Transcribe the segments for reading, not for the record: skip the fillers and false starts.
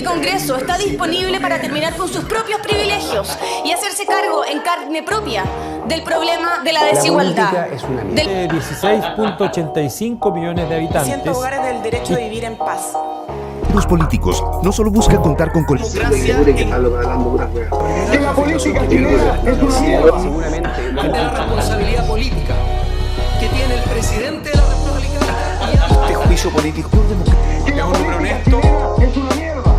Congreso está disponible para terminar con sus propios privilegios y hacerse cargo en carne propia del problema de la desigualdad. La política es una mierda. 16.85 millones de habitantes. 100 hogares del derecho de vivir en paz. Los políticos no solo buscan contar con Que la política chilena es una mierda. Seguramente de la responsabilidad política que tiene el presidente de la República. este juicio político Que la política chilena es una mierda.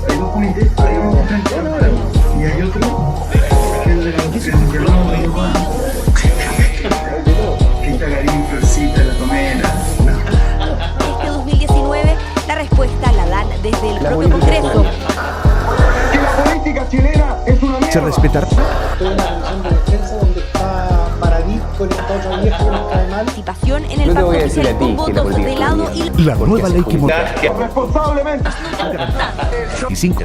Hay dos comités, hay uno frente al pueblo y hay otro que es de la oposición llamado Mayucán. Quita cariño, florcita, la tomera. Este 2019 la respuesta la dan desde el propio Congreso. Que la política chilena es una mierda. se respetar. Estoy en una comisión de defensa donde está Paradis con esta otra vieja que nos cae mal. Participación en el Yo te pacto voy a decir oficial a ti con que la votos política de lado es y una La nueva ley que Responsablemente. y 5.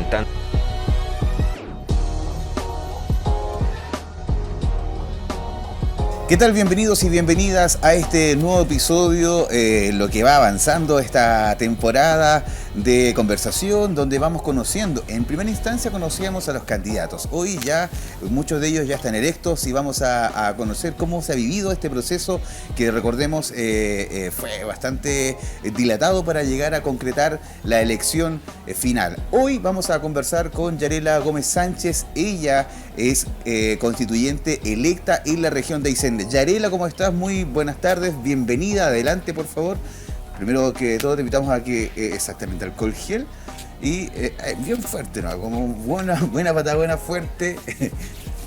¿Qué tal? Bienvenidos y bienvenidas a este nuevo episodio, lo que va avanzando esta temporada de conversación, donde vamos conociendo. En primera instancia conocíamos a los candidatos. Hoy ya muchos de ellos ya están electos y vamos a conocer cómo se ha vivido este proceso que, recordemos, fue bastante dilatado para llegar a concretar la elección final. Hoy vamos a conversar con Yarela Gómez Sánchez. Ella es constituyente electa en la región de Aysén. Yarela, ¿cómo estás? Muy buenas tardes, bienvenida, adelante por favor. Primero que todo te invitamos a que exactamente alcohol gel y bien fuerte, ¿no? Como buena patada, buena fuerte.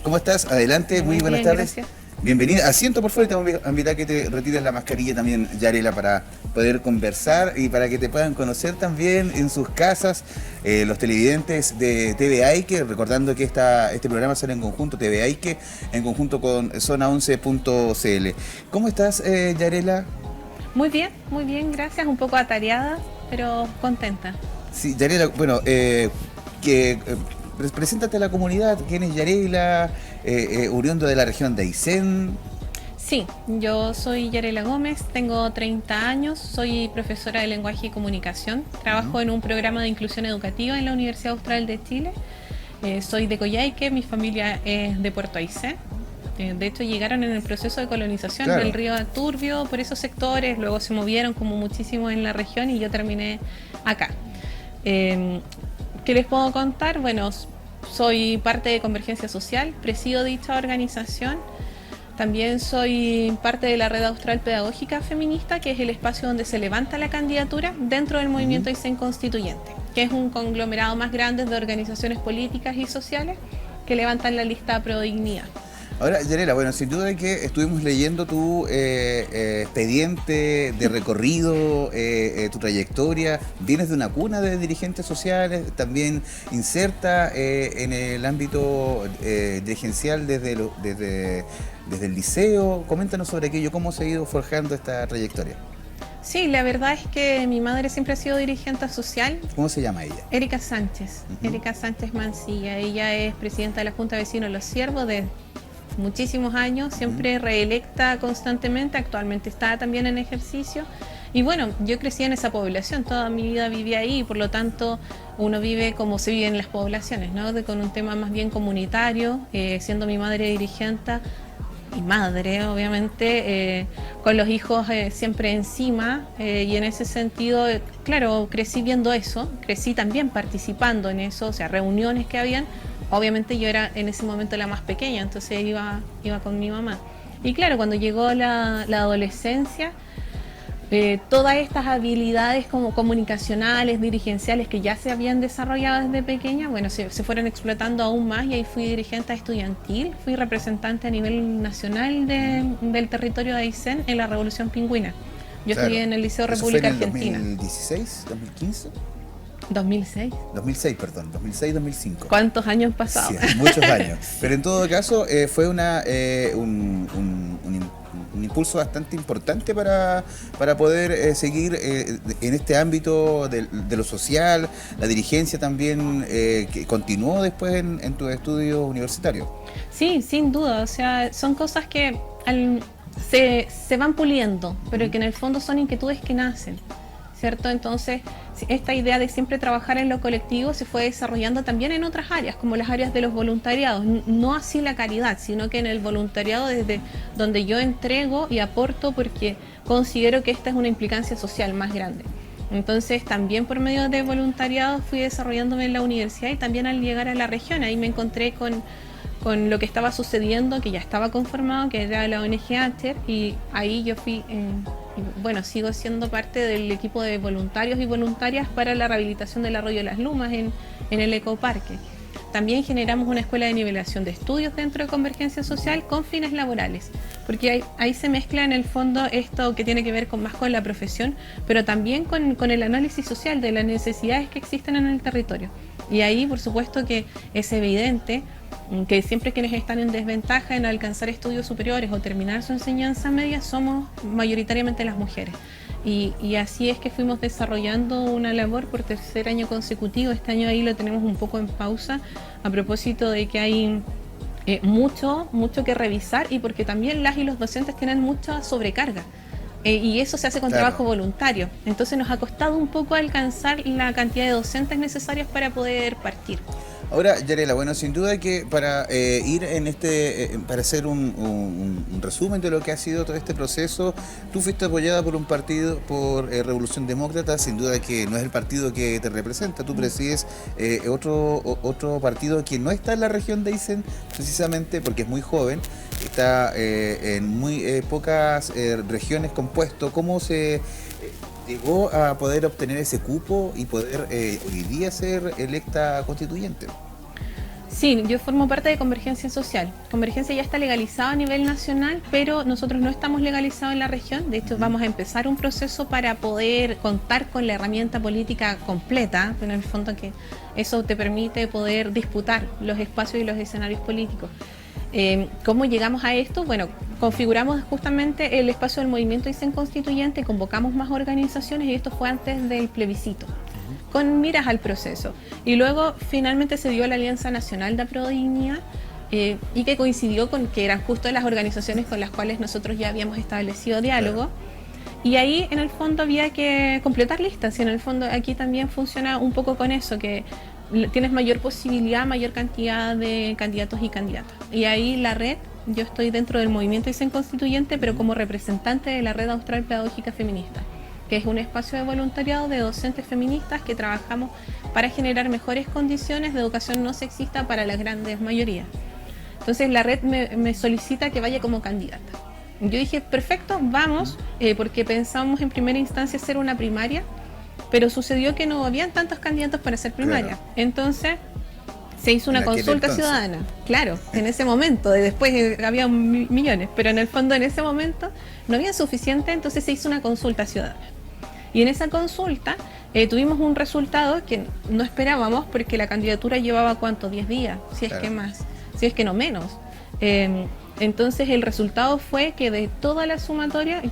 ¿Cómo estás? Adelante, muy buenas tardes. Gracias. Bienvenida. Asiento por favor, te voy a invitar a que te retires la mascarilla también, Yarela, para poder conversar y para que te puedan conocer también en sus casas los televidentes de TV Aique, recordando que este programa sale en conjunto, TV Aique, en conjunto con Zona11.cl. ¿Cómo estás, Yarela? Muy bien, gracias. Un poco atareada, pero contenta. Sí, Yarela, bueno, preséntate a la comunidad. ¿Quién es Yarela? Oriundo de la región de Aysén. Sí, yo soy Yarela Gómez, tengo 30 años, soy profesora de lenguaje y comunicación, trabajo en un programa de inclusión educativa en la Universidad Austral de Chile. Soy de Coyhaique, mi familia es de Puerto Aysén. De hecho, llegaron en el proceso de colonización del río Turbio por esos sectores, luego se movieron como muchísimo en la región y yo terminé acá. ¿Qué les puedo contar? Bueno, soy parte de Convergencia Social, presido dicha organización. También soy parte de la Red Austral Pedagógica Feminista, que es el espacio donde se levanta la candidatura dentro del movimiento Aysén Constituyente, que es un conglomerado más grande de organizaciones políticas y sociales que levantan la lista Pro Dignidad. Ahora, Yarela, bueno, sin duda que estuvimos leyendo tu expediente de recorrido, tu trayectoria. Vienes de una cuna de dirigentes sociales, también inserta en el ámbito dirigencial desde el liceo. Coméntanos sobre aquello, cómo se ha ido forjando esta trayectoria. Sí, la verdad es que mi madre siempre ha sido dirigente social. ¿Cómo se llama ella? Erika Sánchez, Erika Sánchez Mancilla. Ella es presidenta de la Junta de Vecinos Los Ciervos de muchísimos años, siempre reelecta constantemente, actualmente está también en ejercicio. Y bueno, yo crecí en esa población, toda mi vida viví ahí, y por lo tanto uno vive como se vive en las poblaciones, ¿no? Con un tema más bien comunitario, siendo mi madre dirigente y madre, obviamente, con los hijos siempre encima, y en ese sentido, claro, crecí viendo eso, crecí también participando en eso, o sea, reuniones que habían. Obviamente yo era en ese momento la más pequeña, entonces iba con mi mamá. Y claro, cuando llegó la adolescencia, todas estas habilidades como comunicacionales, dirigenciales que ya se habían desarrollado desde pequeña, bueno, se fueron explotando aún más y ahí fui dirigente estudiantil, fui representante a nivel nacional del territorio de Aysén en la Revolución Pingüina. Yo estudié en el Liceo República Argentina. ¿2016? ¿2015? 2006. 2006, perdón, 2006-2005. ¿Cuántos años pasados? Sí, muchos años. Pero en todo caso fue un impulso bastante importante para poder seguir en este ámbito de lo social, la dirigencia también que continuó después en tus estudios universitarios. Sí, sin duda, o sea, son cosas que se van puliendo, pero que en el fondo son inquietudes que nacen, ¿cierto? Entonces, esta idea de siempre trabajar en lo colectivo se fue desarrollando también en otras áreas, como las áreas de los voluntariados, no así la caridad, sino que en el voluntariado desde donde yo entrego y aporto porque considero que esta es una implicancia social más grande. Entonces, también por medio de voluntariado fui desarrollándome en la universidad y también al llegar a la región, ahí me encontré con lo que estaba sucediendo, que ya estaba conformado, que era la ONG Acher, y ahí yo fui, bueno, sigo siendo parte del equipo de voluntarios y voluntarias para la rehabilitación del Arroyo de las Lumas en el ecoparque. También generamos una escuela de nivelación de estudios dentro de Convergencia Social con fines laborales, porque ahí se mezcla en el fondo esto que tiene que ver más con la profesión, pero también con el análisis social de las necesidades que existen en el territorio. Y ahí, por supuesto, que es evidente que siempre quienes están en desventaja en alcanzar estudios superiores o terminar su enseñanza media somos mayoritariamente las mujeres. Y así es que fuimos desarrollando una labor por tercer año consecutivo. Este año ahí lo tenemos un poco en pausa a propósito de que hay mucho que revisar y porque también las y los docentes tienen mucha sobrecarga. Y eso se hace con trabajo voluntario. Entonces nos ha costado un poco alcanzar la cantidad de docentes necesarias para poder partir. Ahora, Yarela, bueno, sin duda que para ir en para hacer un resumen de lo que ha sido todo este proceso, tú fuiste apoyada por un partido, por Revolución Demócrata, sin duda que no es el partido que te representa, tú presides otro partido que no está en la región de Aysén, precisamente porque es muy joven, está en muy pocas regiones compuesto. ¿Cómo se llegó a poder obtener ese cupo y poder hoy día ser electa constituyente? Sí, yo formo parte de Convergencia Social. Convergencia ya está legalizado a nivel nacional, pero nosotros no estamos legalizados en la región. De hecho, vamos a empezar un proceso para poder contar con la herramienta política completa, en el fondo que eso te permite poder disputar los espacios y los escenarios políticos. ¿Cómo llegamos a esto? Bueno, configuramos justamente el espacio del movimiento Aysén Constituyente, convocamos más organizaciones y esto fue antes del plebiscito, con miras al proceso. Y luego finalmente se dio la Alianza Nacional de Aprodignidad y que coincidió con que eran justo las organizaciones con las cuales nosotros ya habíamos establecido diálogo. Claro. Y ahí en el fondo había que completar listas y en el fondo aquí también funciona un poco con eso, que tienes mayor posibilidad, mayor cantidad de candidatos y candidatas. Y ahí la red, yo estoy dentro del movimiento Aysén Constituyente, pero como representante de la Red Austral Pedagógica Feminista, que es un espacio de voluntariado de docentes feministas que trabajamos para generar mejores condiciones de educación no sexista para las grandes mayorías. Entonces la red me solicita que vaya como candidata. Yo dije, perfecto, vamos, porque pensamos en primera instancia hacer una primaria, pero sucedió que no habían tantos candidatos para hacer primaria. Claro. Entonces se hizo una consulta ciudadana. Claro, en ese momento, después había millones, pero en el fondo en ese momento no había suficiente, entonces se hizo una consulta ciudadana. Y en esa consulta tuvimos un resultado que no esperábamos porque la candidatura llevaba ¿cuánto? 10 días, si es que más, si es que no menos. Entonces el resultado fue que de toda la sumatoria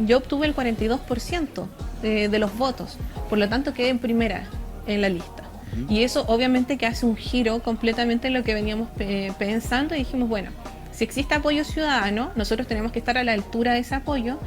yo obtuve el 42% de los votos, por lo tanto quedé en primera en la lista. Y eso obviamente que hace un giro completamente en lo que veníamos pensando y dijimos, bueno, si existe apoyo ciudadano, nosotros tenemos que estar a la altura de ese apoyo,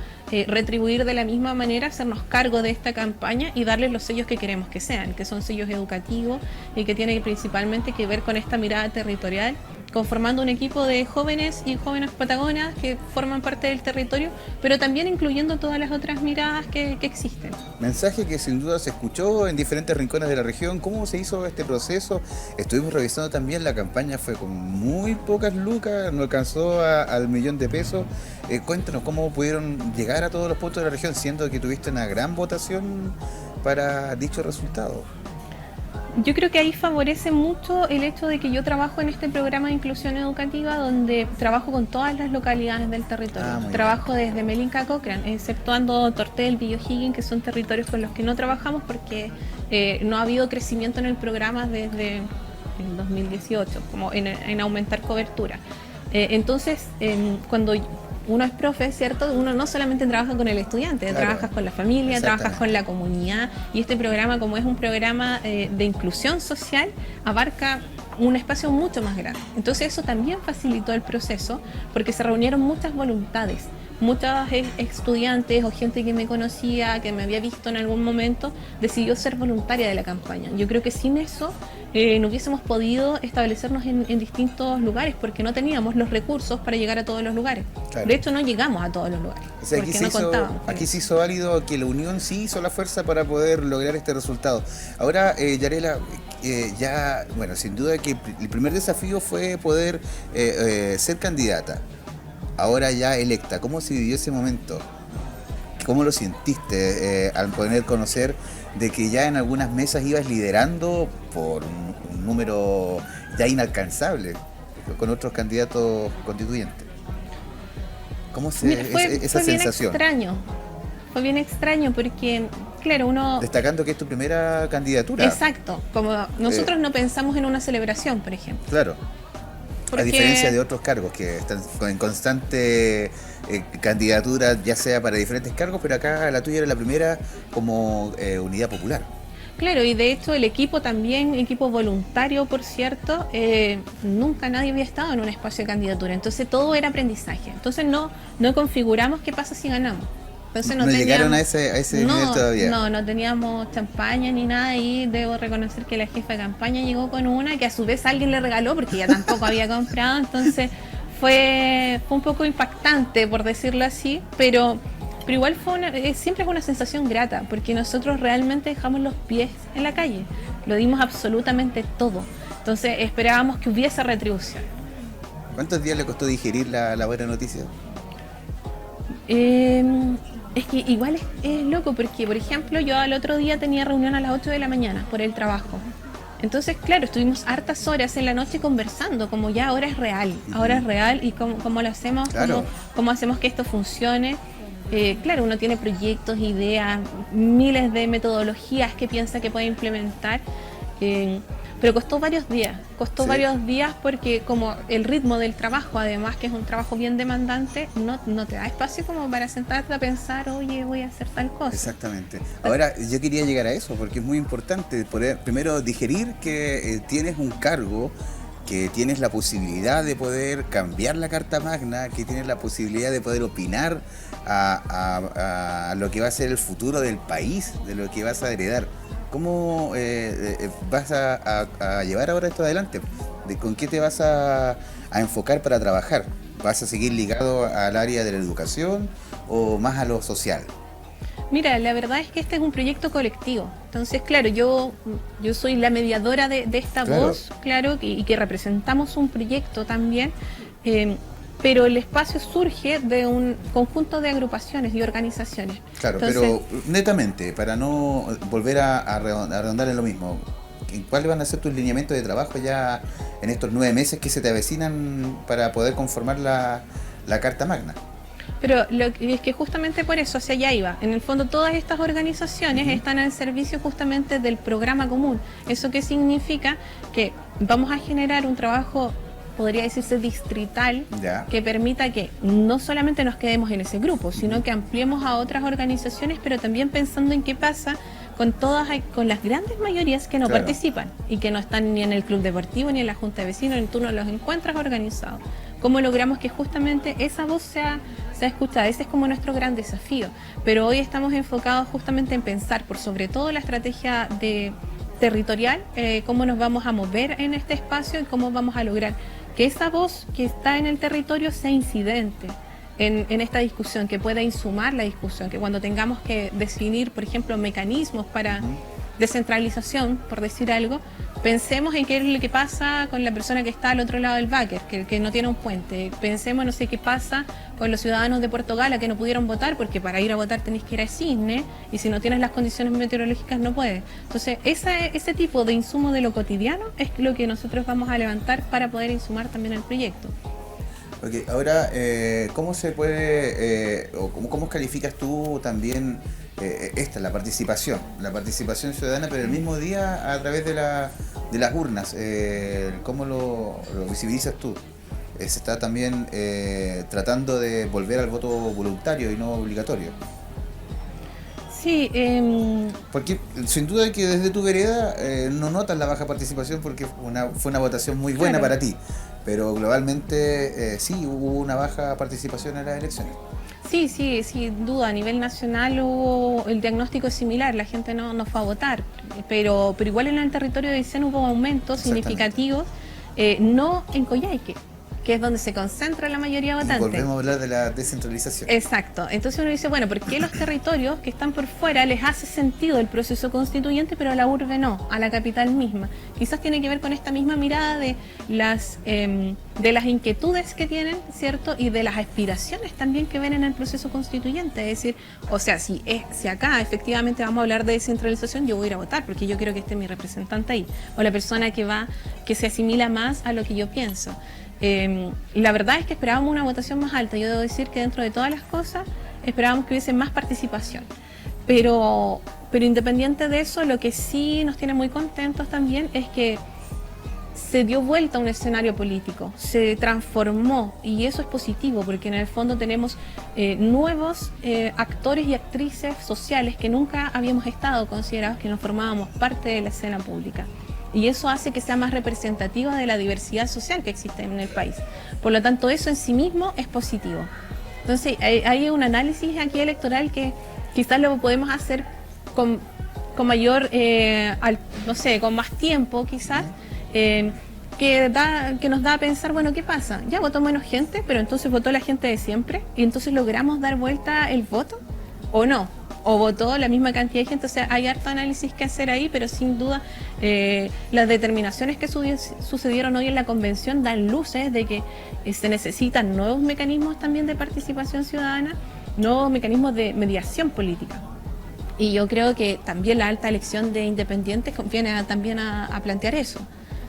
retribuir de la misma manera, hacernos cargo de esta campaña y darles los sellos que queremos que sean, que son sellos educativos y que tienen principalmente que ver con esta mirada territorial, conformando un equipo de jóvenes y jóvenes patagonas que forman parte del territorio, pero también incluyendo todas las otras miradas que existen. Mensaje que sin duda se escuchó en diferentes rincones de la región. ¿Cómo se hizo este proceso? Estuvimos revisando también, la campaña fue con muy pocas lucas, no alcanzó al millón de pesos. Cuéntanos cómo pudieron llegar a todos los puntos de la región, siendo que tuviste una gran votación para dicho resultado. Yo creo que ahí favorece mucho el hecho de que yo trabajo en este programa de inclusión educativa donde trabajo con todas las localidades del territorio. Trabajo desde Melinca a Cochrane, exceptuando Tortel, Villohiguen, que son territorios con los que no trabajamos porque no ha habido crecimiento en el programa desde el 2018, como en aumentar cobertura. Entonces, cuando uno es profe, ¿cierto? Uno no solamente trabaja con el estudiante, claro, trabajas con la familia, trabajas con la comunidad, y este programa, como es un programa de inclusión social, abarca un espacio mucho más grande. Entonces eso también facilitó el proceso, porque se reunieron muchas voluntades. Muchos estudiantes o gente que me conocía, que me había visto en algún momento, decidió ser voluntaria de la campaña. Yo creo que sin eso no hubiésemos podido establecernos en distintos lugares, porque no teníamos los recursos para llegar a todos los lugares. Claro. De hecho, no llegamos a todos los lugares, o sea, porque no contábamos. Aquí se hizo válido que la unión sí hizo la fuerza para poder lograr este resultado. Ahora, Yarela, ya, bueno, sin duda que el primer desafío fue poder ser candidata. Ahora ya electa, ¿cómo se vivió ese momento? ¿Cómo lo sentiste al poder conocer de que ya en algunas mesas ibas liderando por un número ya inalcanzable con otros candidatos constituyentes? ¿Cómo se esa sensación? Fue bien extraño porque, claro, uno... Destacando que es tu primera candidatura. Exacto, como nosotros no pensamos en una celebración, por ejemplo. Claro. A diferencia de otros cargos que están en constante candidatura, ya sea para diferentes cargos, pero acá la tuya era la primera como unidad popular. Claro, y de hecho el equipo también, equipo voluntario, por cierto, nunca nadie había estado en un espacio de candidatura, entonces todo era aprendizaje. Entonces no configuramos qué pasa si ganamos. Entonces no llegaron a ese nivel todavía. No teníamos champaña ni nada, y debo reconocer que la jefa de campaña llegó con una que a su vez alguien le regaló porque ella tampoco había comprado, entonces fue un poco impactante, por decirlo así, pero igual siempre fue una sensación grata, porque nosotros realmente dejamos los pies en la calle, lo dimos absolutamente todo, entonces esperábamos que hubiese retribución. ¿Cuántos días le costó digerir la buena noticia? Es que igual es loco, porque por ejemplo yo al otro día tenía reunión a las 8 de la mañana por el trabajo. Entonces, claro, estuvimos hartas horas en la noche conversando, como ya ahora es real y cómo lo hacemos, claro, cómo hacemos que esto funcione. Claro, uno tiene proyectos, ideas, miles de metodologías que piensa que puede implementar, pero costó varios días porque como el ritmo del trabajo, además que es un trabajo bien demandante, no te da espacio como para sentarte a pensar, oye, voy a hacer tal cosa. Exactamente. Ahora, yo quería llegar a eso porque es muy importante poder primero digerir que tienes un cargo, que tienes la posibilidad de poder cambiar la Carta Magna, que tienes la posibilidad de poder opinar a lo que va a ser el futuro del país, de lo que vas a heredar. ¿Cómo vas a llevar ahora esto adelante? ¿Con qué te vas a enfocar para trabajar? ¿Vas a seguir ligado al área de la educación o más a lo social? Mira, la verdad es que este es un proyecto colectivo. Entonces, claro, yo soy la mediadora de esta voz, claro, y que representamos un proyecto también, pero el espacio surge de un conjunto de agrupaciones y organizaciones. Claro, entonces, pero netamente, para no volver a redondar en lo mismo, ¿cuáles van a ser tus lineamientos de trabajo ya en estos 9 meses que se te avecinan para poder conformar la Carta Magna? Pero es que justamente por eso hacia allá iba. En el fondo todas estas organizaciones están al servicio justamente del programa común. ¿Eso qué significa? Que vamos a generar un trabajo, podría decirse distrital, que permita que no solamente nos quedemos en ese grupo, sino que ampliemos a otras organizaciones, pero también pensando en qué pasa con las grandes mayorías que no participan y que no están ni en el club deportivo ni en la junta de vecinos, ni tú no los encuentras organizados. ¿Cómo logramos que justamente esa voz sea escuchada? Ese es como nuestro gran desafío. Pero hoy estamos enfocados justamente en pensar por sobre todo la estrategia territorial, cómo nos vamos a mover en este espacio y cómo vamos a lograr que esa voz que está en el territorio sea incidente en esta discusión, que pueda insumar la discusión, que cuando tengamos que definir, por ejemplo, mecanismos para descentralización, por decir algo, pensemos en qué es lo que pasa con la persona que está al otro lado del Báquer, que no tiene un puente. Pensemos, no sé, qué pasa con los ciudadanos de Puerto Gala que no pudieron votar, porque para ir a votar tenés que ir al Cisne, y si no tienes las condiciones meteorológicas no puedes. Entonces, ese tipo de insumo de lo cotidiano es lo que nosotros vamos a levantar para poder insumar también el proyecto. Ok, ahora, ¿cómo se puede, o cómo calificas tú también la participación ciudadana, pero el mismo día a través de las urnas? ¿Cómo lo visibilizas tú? se está también tratando de volver al voto voluntario y no obligatorio. Sí, porque sin duda que desde tu vereda no notas la baja participación porque fue una votación muy buena claro. para ti, pero globalmente sí hubo una baja participación en las elecciones. Sí, sin duda, a nivel nacional el diagnóstico es similar, la gente no fue a votar, pero igual en el territorio de Aysén hubo aumentos significativos, no en Coyhaique, que es donde se concentra la mayoría votante. Y volvemos a hablar de la descentralización. Exacto. Entonces uno dice, bueno, ¿por qué los territorios que están por fuera les hace sentido el proceso constituyente, pero a la urbe no, a la capital misma? Quizás tiene que ver con esta misma mirada de las inquietudes que tienen, ¿cierto? Y de las aspiraciones también que ven en el proceso constituyente. Es decir, o sea, si acá efectivamente vamos a hablar de descentralización, yo voy a ir a votar porque yo quiero que esté mi representante ahí, o la persona que se asimila más a lo que yo pienso. La verdad es que esperábamos una votación más alta. Yo debo decir que dentro de todas las cosas esperábamos que hubiese más participación, pero independiente de eso, lo que sí nos tiene muy contentos también es que se dio vuelta a un escenario político, se transformó, y eso es positivo porque en el fondo tenemos nuevos actores y actrices sociales que nunca habíamos estado considerados, que nos formábamos parte de la escena pública. Y eso hace que sea más representativa de la diversidad social que existe en el país. Por lo tanto, eso en sí mismo es positivo. Entonces, hay un análisis aquí electoral que quizás lo podemos hacer con mayor, no sé, con más tiempo quizás, que nos da a pensar, bueno, ¿qué pasa? Ya votó menos gente, pero entonces votó la gente de siempre, y entonces logramos dar vuelta el voto, ¿o no? O votó la misma cantidad de gente. O sea, hay harto análisis que hacer ahí, pero sin duda las determinaciones que sucedieron hoy en la convención dan luces de que se necesitan nuevos mecanismos también de participación ciudadana, nuevos mecanismos de mediación política. Y yo creo que también la alta elección de independientes viene también a plantear eso.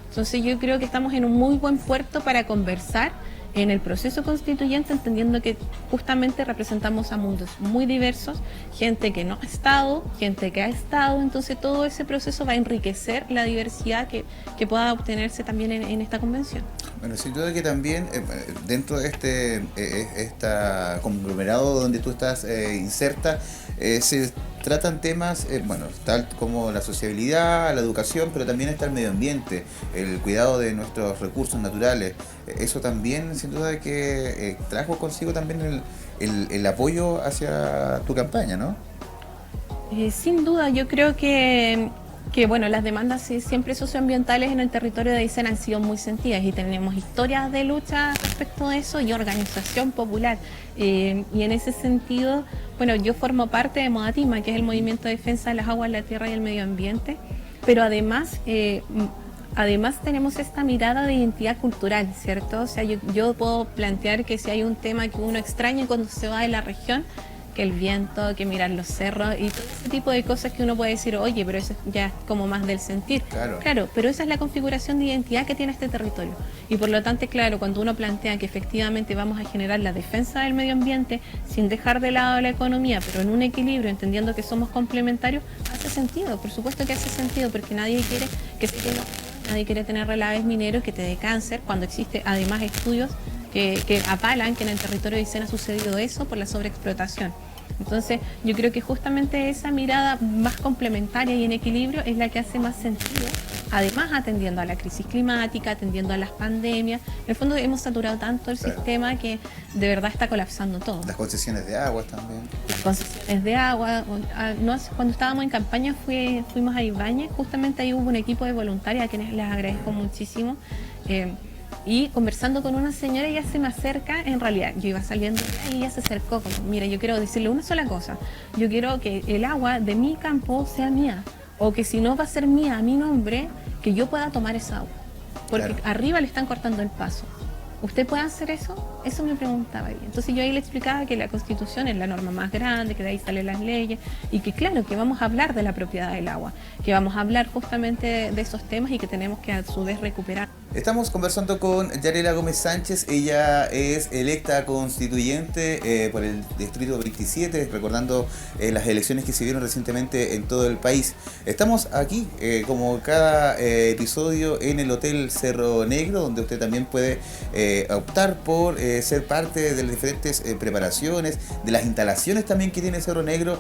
Entonces yo creo que estamos en un muy buen puerto para conversar en el proceso constituyente, entendiendo que justamente representamos a mundos muy diversos, gente que no ha estado, gente que ha estado, entonces todo ese proceso va a enriquecer la diversidad que pueda obtenerse también en esta convención. Bueno, sin duda que también dentro de esta conglomerado donde tú estás inserta, se tratan temas, tal como la sociabilidad, la educación, pero también está el medio ambiente, el cuidado de nuestros recursos naturales. Eso también, sin duda, que trajo consigo también el apoyo hacia tu campaña, ¿no? Sin duda, yo creo que las demandas siempre socioambientales en el territorio de Aysén han sido muy sentidas y tenemos historias de lucha respecto de eso y organización popular. Y en ese sentido, yo formo parte de Modatima, que es el Movimiento de Defensa de las Aguas, la Tierra y el Medio Ambiente, pero además tenemos esta mirada de identidad cultural, ¿cierto? O sea, yo puedo plantear que si hay un tema que uno extraña cuando se va de la región, que el viento, que mirar los cerros y todo ese tipo de cosas que uno puede decir, oye, pero eso ya es como más del sentir. Claro, pero esa es la configuración de identidad que tiene este territorio. Y por lo tanto, claro, cuando uno plantea que efectivamente vamos a generar la defensa del medio ambiente sin dejar de lado la economía, pero en un equilibrio, entendiendo que somos complementarios, hace sentido, por supuesto que hace sentido, porque nadie quiere que se quede, nadie quiere tener relaves mineros que te dé cáncer, cuando existe además estudios que avalan que en el territorio de Aysén ha sucedido eso por la sobreexplotación. Entonces, yo creo que justamente esa mirada más complementaria y en equilibrio es la que hace más sentido, además atendiendo a la crisis climática, atendiendo a las pandemias. En el fondo hemos saturado tanto el sistema que de verdad está colapsando todo. Las concesiones de agua también. Las concesiones de agua. Cuando estábamos en campaña fuimos a Ibáñez, justamente ahí hubo un equipo de voluntarias a quienes les agradezco muchísimo. Y conversando con una señora, ella se me acerca, en realidad yo iba saliendo y ella se acercó como, mira, yo quiero decirle una sola cosa, yo quiero que el agua de mi campo sea mía, o que si no va a ser mía a mi nombre, que yo pueda tomar esa agua, porque arriba le están cortando el paso. ¿Usted puede hacer eso? Eso me preguntaba ella. Entonces yo ahí le explicaba que la Constitución es la norma más grande, que de ahí salen las leyes, y que claro, que vamos a hablar de la propiedad del agua, que vamos a hablar justamente de esos temas y que tenemos que a su vez recuperar Estamos conversando con Yarela Gómez Sánchez. Ella es electa constituyente por el Distrito 27, recordando las elecciones que se dieron recientemente en todo el país. Estamos aquí, como cada episodio, en el Hotel Cerro Negro, donde usted también puede optar por ser parte de las diferentes preparaciones, de las instalaciones también que tiene Cerro Negro,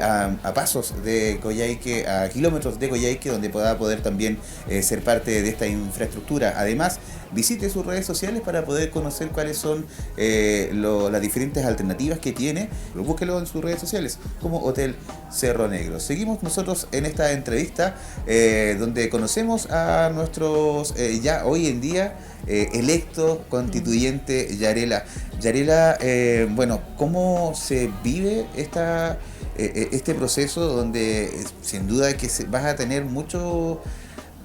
a pasos de Coyhaique, a kilómetros de Coyhaique, donde pueda poder también ser parte de esta infraestructura. Además, visite sus redes sociales para poder conocer cuáles son las diferentes alternativas que tiene. Búsquelo en sus redes sociales como Hotel Cerro Negro. Seguimos nosotros en esta entrevista donde conocemos a nuestros ya hoy en día electo constituyente Yarela. Yarela, bueno, ¿cómo se vive este proceso donde sin duda que vas a tener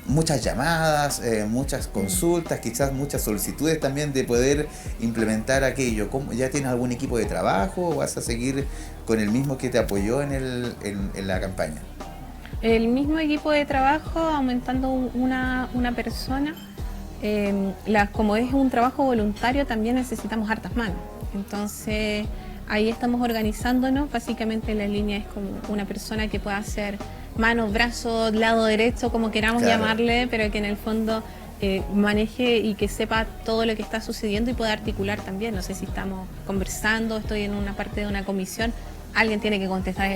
muchas llamadas, muchas consultas, quizás muchas solicitudes también de poder implementar aquello? ¿Ya tienes algún equipo de trabajo o vas a seguir con el mismo que te apoyó en la campaña? El mismo equipo de trabajo, aumentando una persona. Como es un trabajo voluntario, también necesitamos hartas manos. Entonces, ahí estamos organizándonos. Básicamente la línea es como una persona que pueda hacer manos, brazos, lado derecho, como queramos llamarle, pero que en el fondo maneje y que sepa todo lo que está sucediendo y pueda articular también. No sé si estamos conversando, estoy en una parte de una comisión, alguien tiene que contestar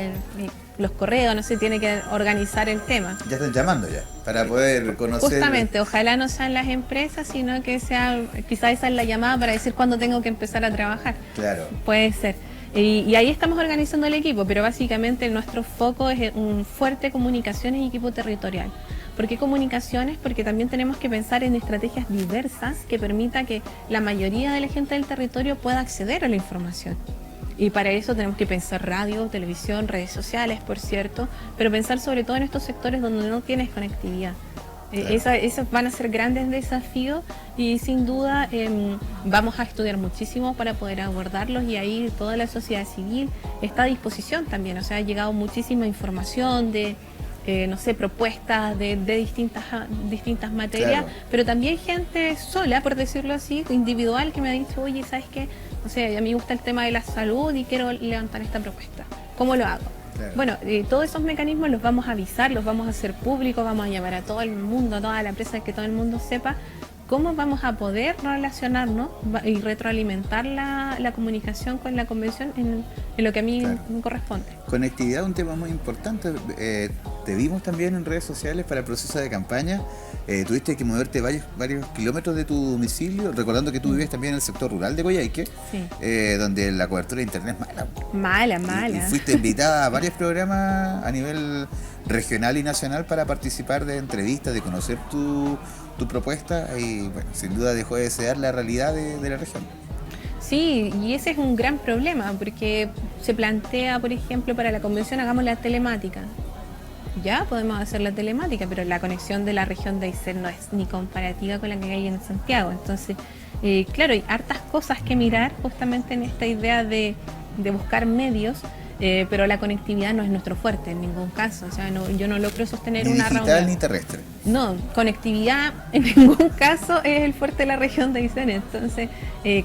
los correos, no sé, tiene que organizar el tema. Ya están llamando ya, para poder conocer. Justamente, ojalá no sean las empresas, sino que sea, quizás esa es la llamada para decir cuándo tengo que empezar a trabajar. Claro. Puede ser. Y ahí estamos organizando el equipo, pero básicamente nuestro foco es un fuerte comunicaciones y equipo territorial. ¿Por qué comunicaciones? Porque también tenemos que pensar en estrategias diversas que permita que la mayoría de la gente del territorio pueda acceder a la información. Y para eso tenemos que pensar radio, televisión, redes sociales, por cierto, pero pensar sobre todo en estos sectores donde no tienes conectividad. Claro. Esos van a ser grandes desafíos y sin duda vamos a estudiar muchísimo para poder abordarlos, y ahí toda la sociedad civil está a disposición también. O sea, ha llegado muchísima información de, no sé, propuestas de distintas materias, claro, pero también gente sola, por decirlo así, individual, que me ha dicho, oye, ¿sabes qué? O sea, a mí me gusta el tema de la salud y quiero levantar esta propuesta. ¿Cómo lo hago? Claro. Bueno, todos esos mecanismos los vamos a avisar, los vamos a hacer públicos, vamos a llamar a todo el mundo, a toda la prensa, que todo el mundo sepa cómo vamos a poder relacionarnos y retroalimentar la comunicación con la convención en lo que a mí me corresponde. Conectividad es un tema muy importante. Te vimos también en redes sociales para el proceso de campaña. Tuviste que moverte varios kilómetros de tu domicilio, recordando que tú vives también en el sector rural de Coyhaique, donde la cobertura de internet es mala. Mala. Y fuiste invitada a varios programas a nivel regional y nacional para participar de entrevistas, de conocer tu propuesta, y bueno, sin duda dejó de desear la realidad de la región. Sí, y ese es un gran problema, porque se plantea, por ejemplo, para la convención hagamos la telemática. Ya podemos hacer la telemática, pero la conexión de la región de Aysén no es ni comparativa con la que hay en Santiago. Entonces, claro, hay hartas cosas que mirar justamente en esta idea de buscar medios, pero la conectividad no es nuestro fuerte en ningún caso. O sea, yo no logro sostener una reunión. Ni digital ni terrestre. No, conectividad en ningún caso es el fuerte de la región de Aysén. Entonces,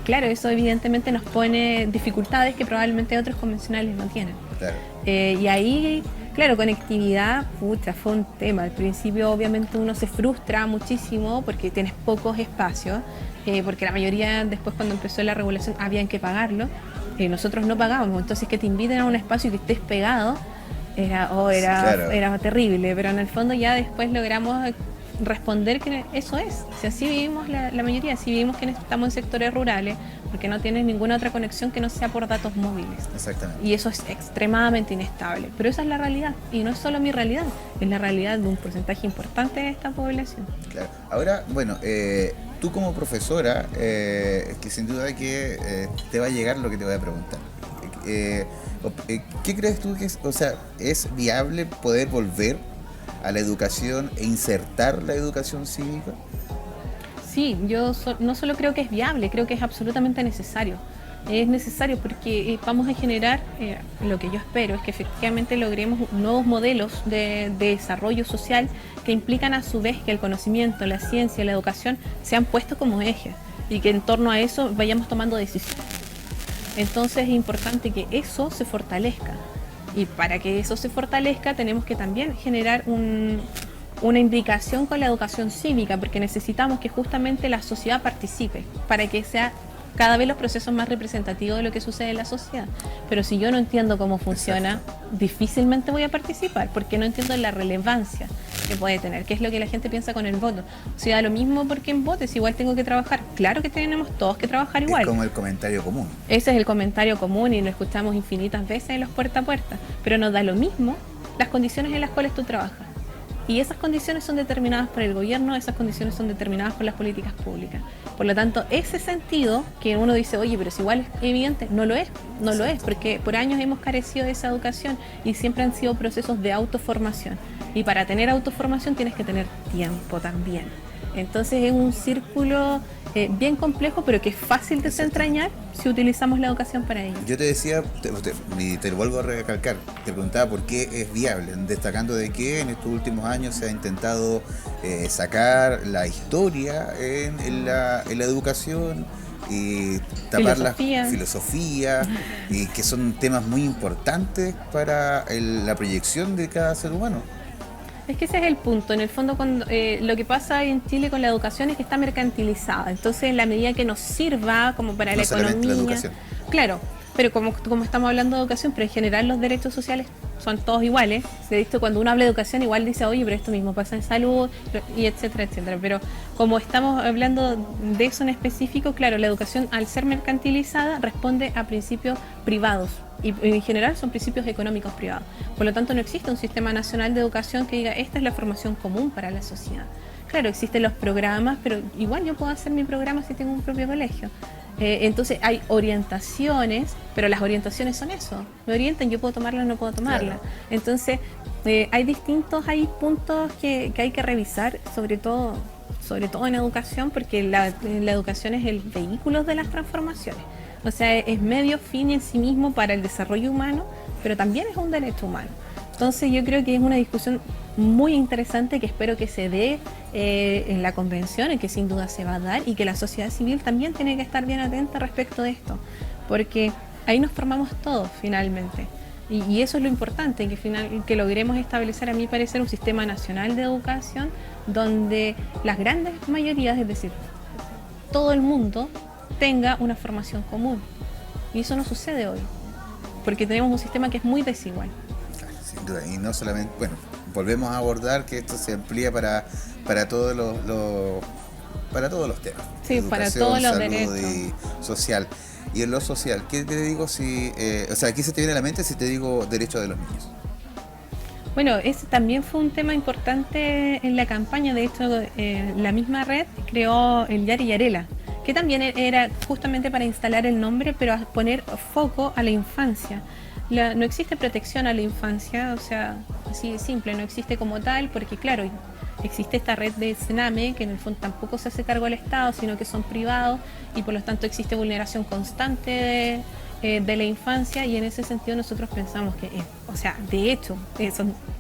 claro, eso evidentemente nos pone dificultades que probablemente otros convencionales no tienen. Claro. Y ahí, claro, conectividad, fue un tema. Al principio obviamente uno se frustra muchísimo porque tienes pocos espacios, porque la mayoría después, cuando empezó la regulación, habían que pagarlo. Nosotros no pagábamos, entonces que te inviten a un espacio y que estés pegado era terrible, pero en el fondo ya después logramos responder que eso es. Si así vivimos la mayoría, si vivimos que estamos en sectores rurales, porque no tienes ninguna otra conexión que no sea por datos móviles. Exactamente. Y eso es extremadamente inestable. Pero esa es la realidad, y no es solo mi realidad, es la realidad de un porcentaje importante de esta población. Claro. Ahora, bueno, tú como profesora, que sin duda que te va a llegar lo que te voy a preguntar. ¿Qué crees tú que es viable poder volver a la educación e insertar la educación cívica? Sí, yo no solo creo que es viable, creo que es absolutamente necesario. es necesario porque vamos a generar, lo que yo espero es que efectivamente logremos nuevos modelos de desarrollo social que implican a su vez que el conocimiento, la ciencia, la educación sean puestos como ejes y que en torno a eso vayamos tomando decisiones. Entonces es importante que eso se fortalezca, y para que eso se fortalezca tenemos que también generar una implicación con la educación cívica, porque necesitamos que justamente la sociedad participe para que sea cada vez los procesos más representativos de lo que sucede en la sociedad. Pero si yo no entiendo cómo funciona, difícilmente voy a participar, porque no entiendo la relevancia que puede tener, que es lo que la gente piensa con el voto. O sea, da lo mismo porque en votes, igual tengo que trabajar. Claro que tenemos todos que trabajar igual. Es como el comentario común. Ese es el comentario común y lo escuchamos infinitas veces en los puerta a puerta, pero nos da lo mismo las condiciones en las cuales tú trabajas. Y esas condiciones son determinadas por el gobierno, esas condiciones son determinadas por las políticas públicas. Por lo tanto, ese sentido que uno dice, oye, pero es igual es evidente, no lo es, porque por años hemos carecido de esa educación y siempre han sido procesos de autoformación. Y para tener autoformación tienes que tener tiempo también. Entonces es un círculo bien complejo, pero que es fácil desentrañar si utilizamos la educación para ello. Yo te decía, te lo vuelvo a recalcar, te preguntaba por qué es viable, destacando de que en estos últimos años se ha intentado sacar la historia en la educación y tapar la filosofía, y que son temas muy importantes para la proyección de cada ser humano. Es que ese es el punto. En el fondo, cuando, lo que pasa en Chile con la educación es que está mercantilizada. Entonces, en la medida que nos sirva como para la economía... La educación. Claro, pero como estamos hablando de educación, pero en general los derechos sociales son todos iguales. Se ha visto cuando uno habla de educación, igual dice, oye, pero esto mismo pasa en salud, y etcétera, etcétera. Pero como estamos hablando de eso en específico, claro, la educación, al ser mercantilizada, responde a principios privados. Y en general son principios económicos privados. Por lo tanto, no existe un sistema nacional de educación que diga, esta es la formación común para la sociedad. Claro, existen los programas, pero igual yo puedo hacer mi programa si tengo un propio colegio. Entonces hay orientaciones, pero las orientaciones son eso. Me orientan, yo puedo tomarla o no puedo tomarla. Claro. Entonces hay puntos que hay que revisar, sobre todo en educación, porque la educación es el vehículo de las transformaciones. O sea, es medio fin en sí mismo para el desarrollo humano, pero también es un derecho humano. Entonces yo creo que es una discusión muy interesante que espero que se dé en la convención y que sin duda se va a dar, y que la sociedad civil también tiene que estar bien atenta respecto de esto, porque ahí nos formamos todos finalmente. Y eso es lo importante, que logremos establecer, a mi parecer, un sistema nacional de educación donde las grandes mayorías, es decir, todo el mundo, tenga una formación común. Y eso no sucede hoy, porque tenemos un sistema que es muy desigual. Sin duda, y no solamente, bueno, volvemos a abordar que esto se amplía para todos los temas. Sí, para todos los derechos. Y social. Y en lo social, ¿qué te digo si, ¿qué se te viene a la mente si te digo derechos de los niños? Bueno, ese también fue un tema importante en la campaña. De hecho, la misma red creó el Yari Yarela, que también era justamente para instalar el nombre, pero a poner foco a la infancia. No existe protección a la infancia, o sea, así de simple, no existe como tal, porque claro, existe esta red de Sename, que en el fondo tampoco se hace cargo del Estado, sino que son privados, y por lo tanto existe vulneración constante de la infancia, y en ese sentido nosotros pensamos que, de hecho,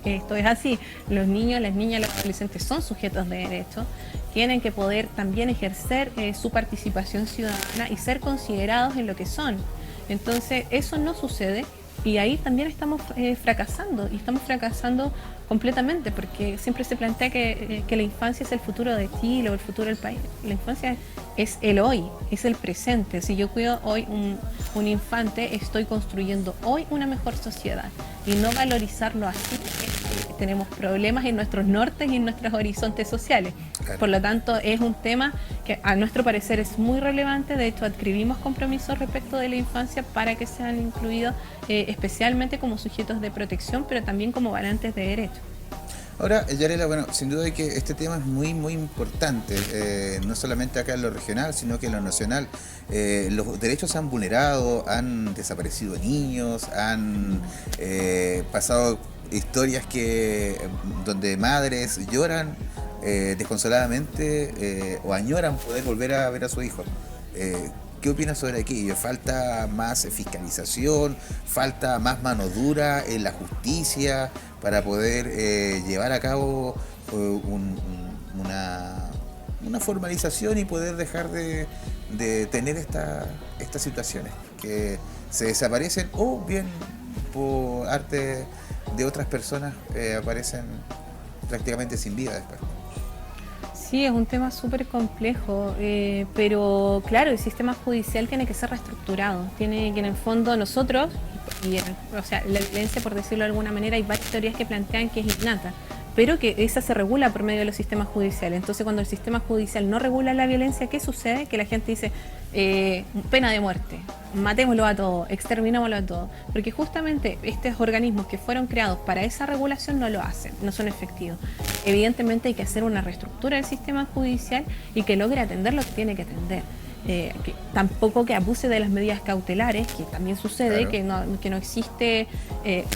esto es así, los niños, las niñas, los adolescentes son sujetos de derecho, tienen que poder también ejercer su participación ciudadana y ser considerados en lo que son. Entonces, eso no sucede, y ahí también estamos fracasando, y estamos fracasando completamente, porque siempre se plantea que la infancia es el futuro de Chile o el futuro del país. La infancia es el hoy, es el presente. Si yo cuido hoy un infante, estoy construyendo hoy una mejor sociedad, y no valorizarlo así. Tenemos problemas en nuestros nortes y en nuestros horizontes sociales. Claro. Por lo tanto, es un tema que a nuestro parecer es muy relevante. De hecho, adquirimos compromisos respecto de la infancia para que sean incluidos especialmente como sujetos de protección, pero también como garantes de derechos. Ahora, Yarela, bueno, sin duda que este tema es muy, muy importante, no solamente acá en lo regional, sino que en lo nacional. Los derechos se han vulnerado, han desaparecido niños, han pasado historias donde madres lloran desconsoladamente o añoran poder volver a ver a su hijo. ¿Qué opinas sobre aquello? ¿Falta más fiscalización? ¿Falta más mano dura en la justicia para poder llevar a cabo una formalización y poder dejar de tener estas situaciones que se desaparecen o bien por arte de otras personas aparecen prácticamente sin vida después? Sí, es un tema súper complejo, pero claro, el sistema judicial tiene que ser reestructurado, tiene que en el fondo nosotros, o sea, la violencia, por decirlo de alguna manera, hay varias teorías que plantean que es innata, pero que esa se regula por medio de los sistemas judiciales. Entonces, cuando el sistema judicial no regula la violencia, ¿qué sucede? Que la gente dice, pena de muerte, matémoslo a todos, exterminémoslo a todos, porque justamente estos organismos que fueron creados para esa regulación no lo hacen, no son efectivos. Evidentemente hay que hacer una reestructura del sistema judicial y que logre atender lo que tiene que atender. Que tampoco que abuse de las medidas cautelares, que también sucede, claro, que no existe,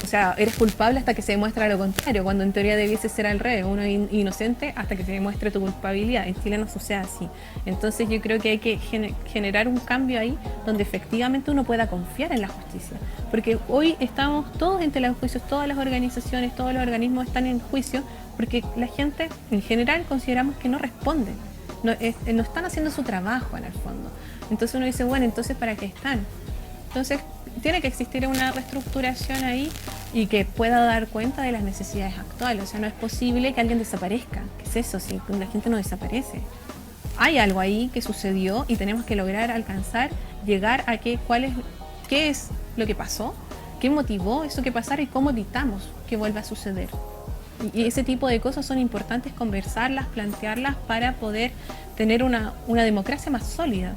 o sea, eres culpable hasta que se demuestra lo contrario, cuando en teoría debiese ser al revés, uno es inocente hasta que se demuestre tu culpabilidad. En Chile no sucede así. Entonces yo creo que hay que generar un cambio ahí donde efectivamente uno pueda confiar en la justicia, porque hoy estamos todos en tela de juicios, todas las organizaciones, todos los organismos están en juicio porque la gente en general consideramos que no responden. No están haciendo su trabajo en el fondo. Entonces uno dice, bueno, entonces ¿para qué están? Entonces tiene que existir una reestructuración ahí y que pueda dar cuenta de las necesidades actuales. O sea, no es posible que alguien desaparezca. ¿Qué es eso? Si la gente no desaparece. Hay algo ahí que sucedió y tenemos que lograr alcanzar, llegar a qué es lo que pasó, qué motivó eso que pasara y cómo evitamos que vuelva a suceder. Y ese tipo de cosas son importantes conversarlas, plantearlas para poder tener una democracia más sólida.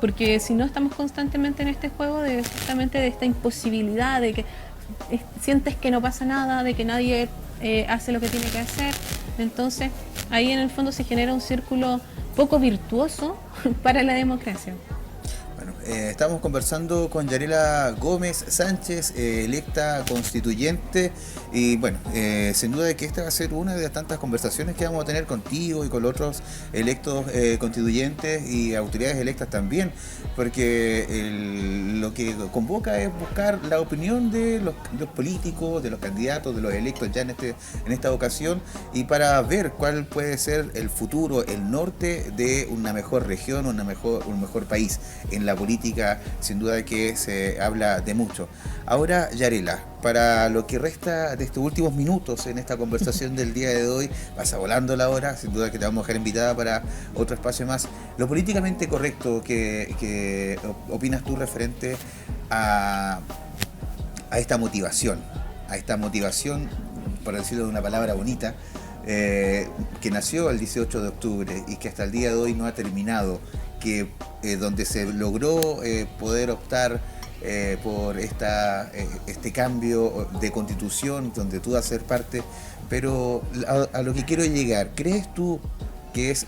Porque si no estamos constantemente en este juego justamente de esta imposibilidad, de que sientes que no pasa nada, de que nadie hace lo que tiene que hacer. Entonces ahí en el fondo se genera un círculo poco virtuoso para la democracia. Estamos conversando con Yarela Gómez Sánchez, electa constituyente, y bueno, sin duda de que esta va a ser una de las tantas conversaciones que vamos a tener contigo y con los otros electos constituyentes y autoridades electas también, porque lo que convoca es buscar la opinión de los políticos, de los candidatos, de los electos ya en esta ocasión, y para ver cuál puede ser el futuro, el norte de una mejor región, un mejor país. En la política sin duda que se habla de mucho. Ahora, Yarela, para lo que resta de estos últimos minutos en esta conversación del día de hoy, pasa volando la hora, sin duda que te vamos a dejar invitada para otro espacio más. Lo políticamente correcto que opinas tú referente a esta motivación, por decirlo de una palabra bonita, que nació el 18 de octubre y que hasta el día de hoy no ha terminado, que donde se logró poder optar por este cambio de constitución, donde tú vas a ser parte, pero a lo que quiero llegar, ¿crees tú que es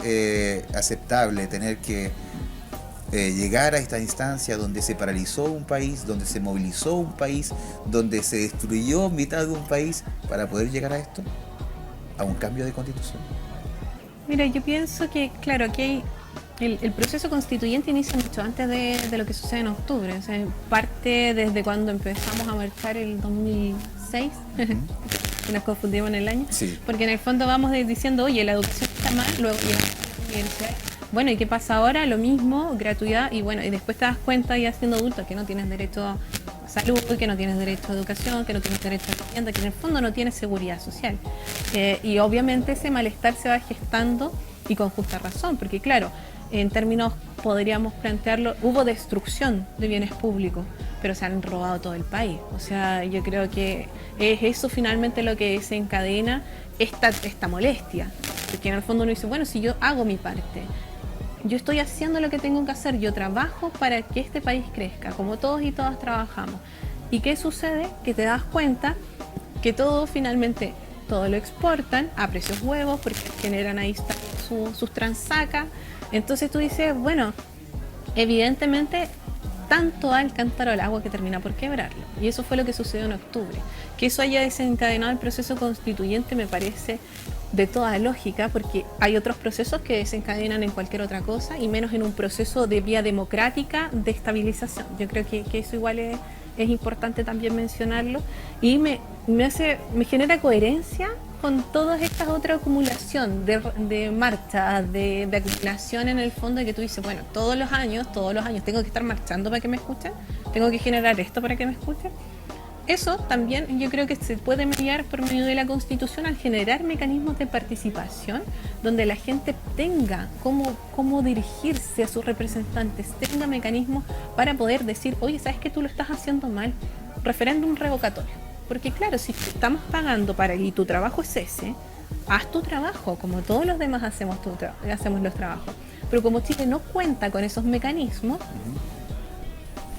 aceptable tener que llegar a esta instancia donde se paralizó un país, donde se movilizó un país, donde se destruyó mitad de un país para poder llegar a esto? ¿A un cambio de constitución? Mira, yo pienso que, claro, aquí hay el proceso constituyente inicia mucho antes de lo que sucede en octubre. O sea, parte desde cuando empezamos a marchar el 2006, nos confundimos en el año, sí. Porque en el fondo vamos diciendo, oye, la educación está mal, luego llega la universidad. Bueno, ¿y qué pasa ahora? Lo mismo, gratuidad, y bueno, y después te das cuenta ya siendo adulto que no tienes derecho a salud, que no tienes derecho a educación, que no tienes derecho a vivienda, que en el fondo no tienes seguridad social. Y obviamente ese malestar se va gestando y con justa razón, porque claro, en términos podríamos plantearlo, hubo destrucción de bienes públicos, pero se han robado todo el país. O sea, yo creo que es eso finalmente lo que desencadena esta molestia, porque en el fondo uno dice, bueno, si yo hago mi parte, yo estoy haciendo lo que tengo que hacer, yo trabajo para que este país crezca, como todos y todas trabajamos. ¿Y qué sucede? Que te das cuenta que todo finalmente, todo lo exportan a precios huevos, porque generan ahí sus transacas. Entonces tú dices, bueno, evidentemente tanto da el cántaro al agua que termina por quebrarlo. Y eso fue lo que sucedió en octubre. Que eso haya desencadenado el proceso constituyente me parece de toda lógica, porque hay otros procesos que desencadenan en cualquier otra cosa, y menos en un proceso de vía democrática de estabilización. Yo creo que eso igual es importante también mencionarlo, y me genera coherencia con toda esta otra acumulación de marchas, de acumulación en el fondo, de que tú dices, bueno, todos los años tengo que estar marchando para que me escuchen, tengo que generar esto para que me escuchen. Eso también yo creo que se puede mediar por medio de la Constitución al generar mecanismos de participación donde la gente tenga cómo dirigirse a sus representantes, tenga mecanismos para poder decir, oye, ¿sabes que tú lo estás haciendo mal? Referéndum revocatorio. Porque claro, si estamos pagando para y tu trabajo es ese, haz tu trabajo, como todos los demás hacemos los trabajos. Pero como Chile no cuenta con esos mecanismos,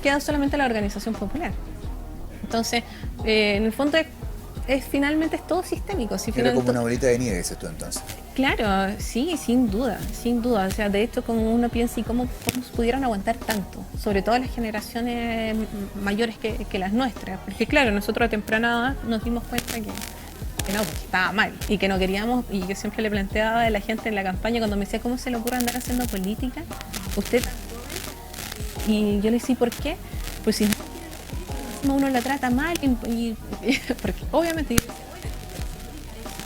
queda solamente la organización popular. Entonces, en el fondo finalmente es todo sistémico. Era como una bolita de nieve, dices tú entonces. Claro, sí, sin duda. O sea, de hecho, como uno piensa, ¿y cómo pudieron aguantar tanto? Sobre todo las generaciones mayores que las nuestras. Porque claro, nosotros a temprana edad nos dimos cuenta que no, porque estaba mal y que no queríamos, y yo siempre le planteaba a la gente en la campaña cuando me decía, ¿cómo se le ocurre andar haciendo política? Usted tan joven. Y yo le decía, ¿por qué? Pues si uno la trata mal, porque obviamente yo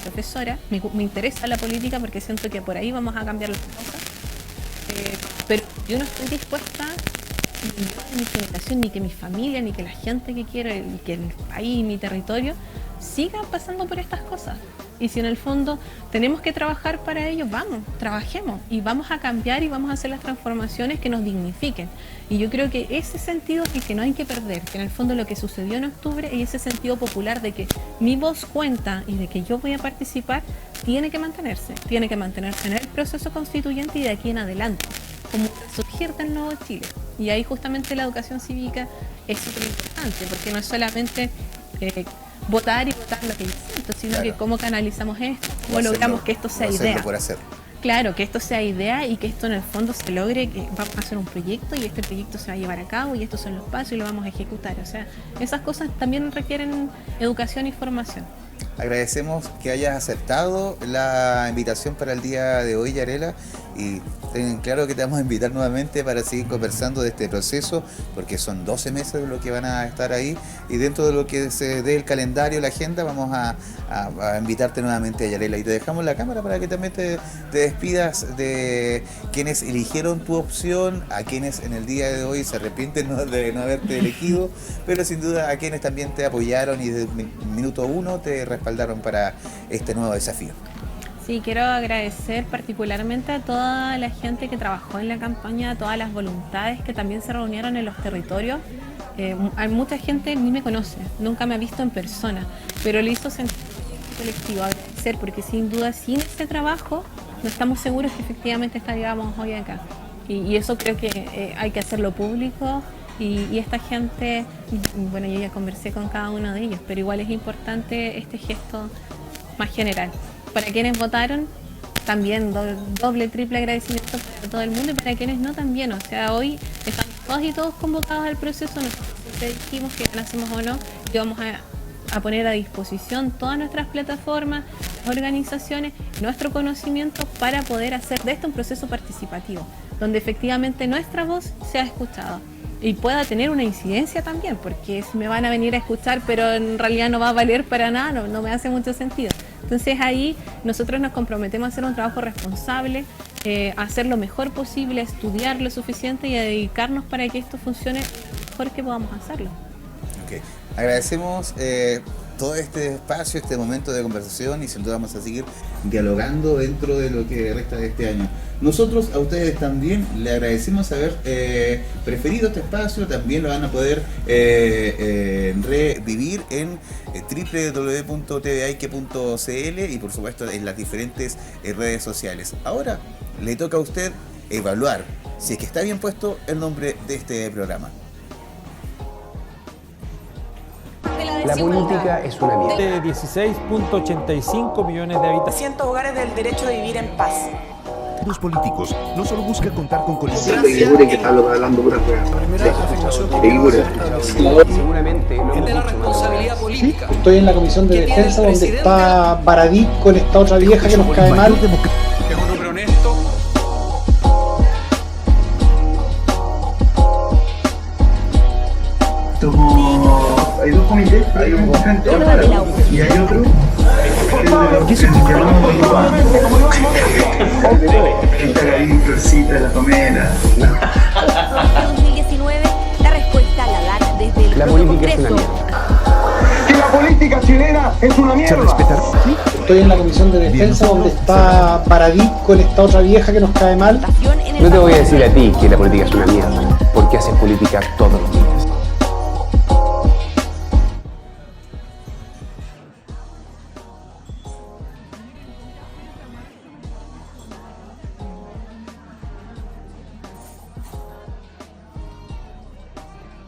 profesora, me interesa la política porque siento que por ahí vamos a cambiar las cosas, pero yo no estoy dispuesta, ni mi generación, ni que mi familia, ni que la gente que quiero, y que el país, mi territorio, sigan pasando por estas cosas. Y si en el fondo tenemos que trabajar para ello, vamos, trabajemos y vamos a cambiar y vamos a hacer las transformaciones que nos dignifiquen. Y yo creo que ese sentido es el que no hay que perder, que en el fondo lo que sucedió en octubre y ese sentido popular de que mi voz cuenta y de que yo voy a participar, tiene que mantenerse en el proceso constituyente y de aquí en adelante, como surgir del nuevo Chile. Y ahí justamente la educación cívica es súper importante, porque no es solamente votar y votar lo que yo siento, sino claro, que cómo canalizamos esto, cómo logramos que esto sea idea. Claro, que esto sea idea y que esto en el fondo se logre, que vamos a hacer un proyecto y este proyecto se va a llevar a cabo y estos son los pasos y lo vamos a ejecutar. O sea, esas cosas también requieren educación y formación. Agradecemos que hayas aceptado la invitación para el día de hoy, Yarela, y ten claro que te vamos a invitar nuevamente para seguir conversando de este proceso, porque son 12 meses lo que van a estar ahí, y dentro de lo que se dé el calendario, la agenda, vamos a invitarte nuevamente, Yarela, y te dejamos la cámara para que también te despidas de quienes eligieron tu opción, a quienes en el día de hoy se arrepienten de no haberte elegido, pero sin duda a quienes también te apoyaron y desde el minuto uno te respaldaron para este nuevo desafío. Sí, quiero agradecer particularmente a toda la gente que trabajó en la campaña, a todas las voluntades que también se reunieron en los territorios. Hay mucha gente ni me conoce, nunca me ha visto en persona, pero le hizo sentir colectivo, agradecer, porque sin duda sin este trabajo no estamos seguros que efectivamente estaríamos hoy acá. Y eso creo que hay que hacerlo público. Y esta gente, bueno, yo ya conversé con cada uno de ellos, pero igual es importante este gesto más general. Para quienes votaron, también doble, triple agradecimiento para todo el mundo, y para quienes no también. O sea, hoy estamos todos y todos convocados al proceso, nosotros dijimos que ganásemos o no, y vamos a poner a disposición todas nuestras plataformas, organizaciones, nuestro conocimiento para poder hacer de esto un proceso participativo, donde efectivamente nuestra voz sea escuchada y pueda tener una incidencia también, porque si me van a venir a escuchar pero en realidad no va a valer para nada, no me hace mucho sentido. Entonces ahí nosotros nos comprometemos a hacer un trabajo responsable, a hacer lo mejor posible, a estudiar lo suficiente y a dedicarnos para que esto funcione lo mejor que podamos hacerlo. Okay. Agradecemos todo este espacio, este momento de conversación, y sin duda vamos a seguir dialogando dentro de lo que resta de este año. Nosotros a ustedes también le agradecemos haber preferido este espacio, también lo van a poder revivir en www.tvaike.cl y por supuesto en las diferentes redes sociales. Ahora le toca a usted evaluar si es que está bien puesto el nombre de este programa. De la La política es una mierda. De 16.85 millones de habitantes. 300 hogares del derecho de vivir en paz. Los políticos no solo buscan contar con Segure que está hablando pura hueá. Seguramente no de la hemos dicho responsabilidad política. Estoy en la comisión de ¿Qué tiene defensa el donde presidente? está Baradit con esta otra vieja que nos cae mal. Es un hombre honesto. Como hay dos comités, hay un frente y hay otro que es el de los está ahí, Rosita, la Pamela. En 2019, la respuesta la dan desde el La propio política es una Congreso. mierda. Que la política chilena es una Se mierda. respetar. Estoy en la comisión de defensa donde está Baradit con esta otra vieja que nos cae mal. Votación en el No te voy a Parlamento. decir a ti que la política es una mierda, porque haces política todos los días.